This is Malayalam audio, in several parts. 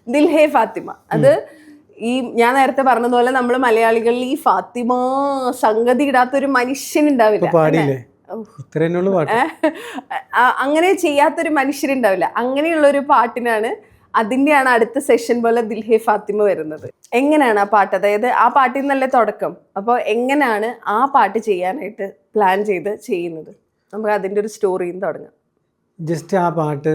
ദിൽ ഹേ ഫാത്തിമ. അത് ഈ ഞാൻ നേരത്തെ പറഞ്ഞതുപോലെ നമ്മൾ മലയാളികളിൽ ഈ ഫാത്തിമ സംഗതി ഇടാത്തൊരു മനുഷ്യനുണ്ടാവില്ല. അങ്ങനെ ചെയ്യാത്തൊരു മനുഷ്യരുണ്ടാവില്ല. അങ്ങനെയുള്ള ഒരു പാട്ടിനാണ്, അതിന്റെയാണ് അടുത്ത സെഷൻ പോലെ ദിൽ ഹേ ഫാത്തിമ വരുന്നത്. എങ്ങനെയാണ് ആ പാട്ട്, അതായത് ആ പാട്ടിൽ നിന്നല്ലേ തുടക്കം, അപ്പോൾ എങ്ങനെയാണ് ആ പാട്ട് ചെയ്യാനായിട്ട് പ്ലാൻ ചെയ്ത് ചെയ്യുന്നത്? നമുക്ക് അതിൻ്റെ ഒരു സ്റ്റോറിയും തുടങ്ങാം. ജസ്റ്റ് ആ പാട്ട്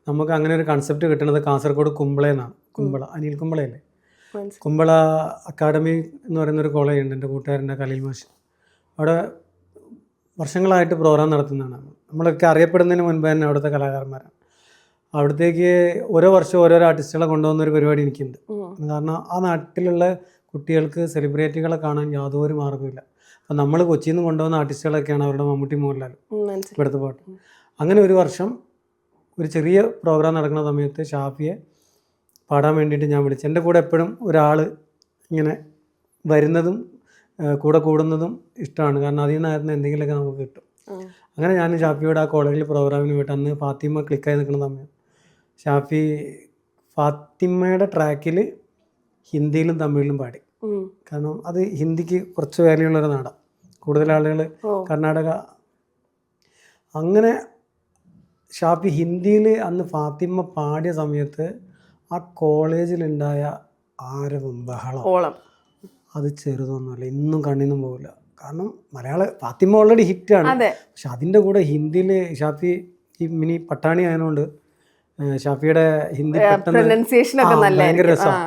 നമുക്ക് അങ്ങനെ ഒരു കൺസെപ്റ്റ് കിട്ടുന്നത് കാസർഗോഡ് കുമ്പളയെന്നാണ്. കുമ്പള, അനിൽ കുമ്പളയല്ലേ, കുമ്പള അക്കാഡമി എന്ന് പറയുന്നൊരു കോളേജ് ഉണ്ട്, എൻ്റെ കൂട്ടുകാരൻ്റെ ഖലീൽ മാഷ്. അവിടെ വർഷങ്ങളായിട്ട് പ്രോഗ്രാം നടത്തുന്നതാണ്. നമ്മളൊക്കെ അറിയപ്പെടുന്നതിന് മുൻപ് തന്നെ അവിടുത്തെ കലാകാരന്മാരാണ്. അവിടത്തേക്ക് ഓരോ വർഷം ഓരോരോ ആർട്ടിസ്റ്റുകളെ കൊണ്ടുപോകുന്നൊരു പരിപാടി എനിക്കുണ്ട്. കാരണം ആ നാട്ടിലുള്ള കുട്ടികൾക്ക് സെലിബ്രിറ്റികളെ കാണാൻ യാതൊരു മാർഗ്ഗമില്ല. അപ്പം നമ്മൾ കൊച്ചിയിൽ നിന്ന് കൊണ്ടുപോകുന്ന ആർട്ടിസ്റ്റുകളൊക്കെയാണ് അവരുടെ മമ്മൂട്ടി, മോഹൻലാൽ, ഇവിടുത്തെ പാട്ട്. അങ്ങനെ ഒരു വർഷം ഒരു ചെറിയ പ്രോഗ്രാം നടക്കുന്ന സമയത്ത് ഷാഫിയെ പാടാൻ വേണ്ടിയിട്ട് ഞാൻ വിളിച്ചു. എൻ്റെ കൂടെ എപ്പോഴും ഒരാൾ ഇങ്ങനെ വരുന്നതും കൂടെ കൂടുന്നതും ഇഷ്ടമാണ്. കാരണം അതിൽ നിന്നായിരുന്നു എന്തെങ്കിലുമൊക്കെ നമുക്ക് കിട്ടും. അങ്ങനെ ഞാൻ ഷാഫിയോട് ആ കോളേജിൽ പ്രോഗ്രാമിന് പോയിട്ട് അന്ന് ഫാത്തിമ ക്ലിക്കായി നിൽക്കുന്ന സമയം ഷാഫി ഫാത്തിമയുടെ ട്രാക്കിൽ ഹിന്ദിയിലും തമിഴിലും പാടി. കാരണം അത് ഹിന്ദിക്ക് കുറച്ച് വാല്യുള്ളൊരു നാടാണ്, കൂടുതൽ ആളുകൾ കർണാടക. അങ്ങനെ ഷാഫി ഹിന്ദിയിൽ അന്ന് ഫാത്തിമ പാടിയ സമയത്ത് ആ കോളേജിലുണ്ടായ ആരവം, ബഹളം അത് ചെറുതൊന്നുമല്ല, ഇന്നും കണ്ണിന്നും പോകില്ല. കാരണം ഫാത്തിമ ഓൾറെഡി ഹിറ്റാണ്. പക്ഷെ അതിൻ്റെ കൂടെ ഹിന്ദിയിൽ ഷാഫി ഈ മിനി പട്ടാണി ആയതുകൊണ്ട് ഷാഫിയുടെ ഹിന്ദി ഭയങ്കര രസമാണ്.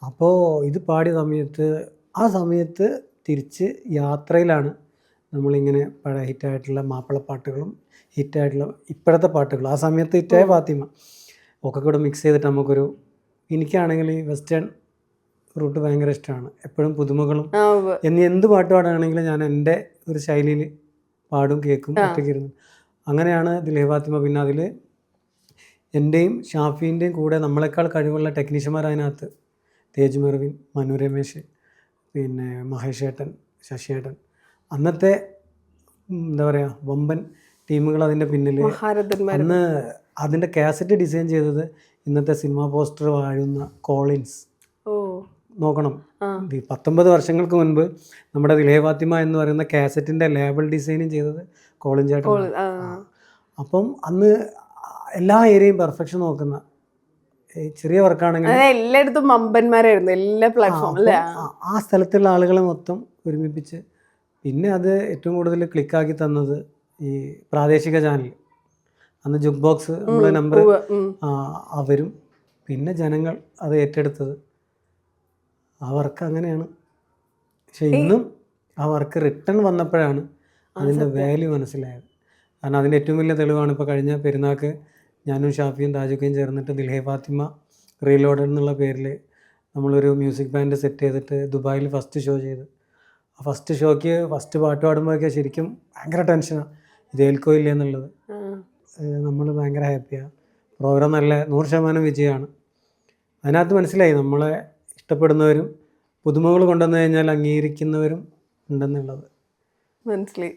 അപ്പോൾ ഇത് പാടിയ സമയത്ത് ആ സമയത്ത് തിരിച്ച് യാത്രയിലാണ് നമ്മളിങ്ങനെ പഴയ ഹിറ്റായിട്ടുള്ള മാപ്പിളപ്പാട്ടുകളും ഹിറ്റായിട്ടുള്ള ഇപ്പോഴത്തെ പാട്ടുകളും ആ സമയത്ത് ഹിറ്റായ ഫാത്തിമ ഒക്കെ കൂടെ മിക്സ് ചെയ്തിട്ട് നമുക്കൊരു, എനിക്കാണെങ്കിൽ ഈ വെസ്റ്റേൺ റൂട്ട് ഭയങ്കര ഇഷ്ടമാണ്. എപ്പോഴും പുതുമകളും എന്ത് പാട്ട് പാടുകയാണെങ്കിലും ഞാൻ എൻ്റെ ഒരു ശൈലിയിൽ പാടും, കേൾക്കും, ഒറ്റയ്ക്കിരുന്നു. അങ്ങനെയാണ് ദിൽ ഹേ ഫാത്തിമ. പിന്നെ അതിൽ എൻ്റെയും ഷാഫീൻ്റെയും കൂടെ നമ്മളെക്കാൾ കഴിവുള്ള ടെക്നീഷ്യന്മാർ അതിനകത്ത്, തേജ് മെർവിൻ, മനു രമേശ്, പിന്നെ മഹേഷ് ഏട്ടൻ, ശശിയേട്ടൻ, അന്നത്തെ എന്താ പറയുക വമ്പൻ ടീമുകൾ അതിൻ്റെ പിന്നിൽ. അന്ന് അതിൻ്റെ കാസറ്റ് ഡിസൈൻ ചെയ്തത് ഇന്നത്തെ സിനിമ പോസ്റ്റർ വാഴുന്ന കോളിൻസ്. നോക്കണം, 19 വർഷങ്ങൾക്ക് മുൻപ് നമ്മുടെ ദിൽ ഹേ ഫാത്തിമ എന്ന് പറയുന്ന കാസറ്റിൻ്റെ ലേബൽ ഡിസൈനിങ് ചെയ്തത് കോളിൻ ചേട്ടൻ. അപ്പം അന്ന് എല്ലാ ഏരിയയും പെർഫെക്ഷൻ നോക്കുന്ന ചെറിയ വർക്കാണെങ്കിൽ എല്ലായിടത്തും മമ്പന്മാരായിരുന്നു, എല്ലാ പ്ലാറ്റ്ഫോമിലും. ആ സ്ഥലത്തുള്ള ആളുകളെ മൊത്തം ഒരുമിപ്പിച്ച്, പിന്നെ അത് ഏറ്റവും കൂടുതൽ ക്ലിക്കാക്കി തന്നത് ഈ പ്രാദേശിക ചാനൽ, അന്ന് ജുക്ക് ബോക്സ് നമ്മളെ നമ്പർ, അവരും പിന്നെ ജനങ്ങൾ അത് ഏറ്റെടുത്തത്. ആ വർക്ക് അങ്ങനെയാണ്. പക്ഷെ ഇന്നും ആ വർക്ക് റിട്ടേൺ വന്നപ്പോഴാണ് അതിൻ്റെ വാല്യൂ മനസ്സിലായത്. കാരണം അതിൻ്റെ ഏറ്റവും വലിയ തെളിവാണ് ഇപ്പോൾ കഴിഞ്ഞ പെരുന്നാൾക്ക് ഞാനും ഷാഫിയും താജുക്കയും ചേർന്നിട്ട് ദിൽ ഹേ ഫാത്തിമ റീലോഡഡ് എന്നുള്ള പേരിൽ നമ്മളൊരു മ്യൂസിക് ബാൻഡ് സെറ്റ് ചെയ്തിട്ട് ദുബായിൽ ഫസ്റ്റ് ഷോ ചെയ്ത്. ആ ഫസ്റ്റ് ഷോയ്ക്ക് ഫസ്റ്റ് പാട്ട് പാടുമ്പോഴൊക്കെ ശരിക്കും ഭയങ്കര ടെൻഷനാണ്, ഇത് ഏൽക്കോ ഇല്ല എന്നുള്ളത്. നമ്മൾ ഭയങ്കര ഹാപ്പിയാണ്. പ്രോഗ്രാം നല്ല 100% വിജയമാണ്. അതിനകത്ത് മനസ്സിലായി നമ്മളെ ഇഷ്ടപ്പെടുന്നവരും പുതുമകൾ കൊണ്ടുവന്നു കഴിഞ്ഞാൽ അംഗീകരിക്കുന്നവരും ഉണ്ടെന്നുള്ളത്. മനസ്സിലായി.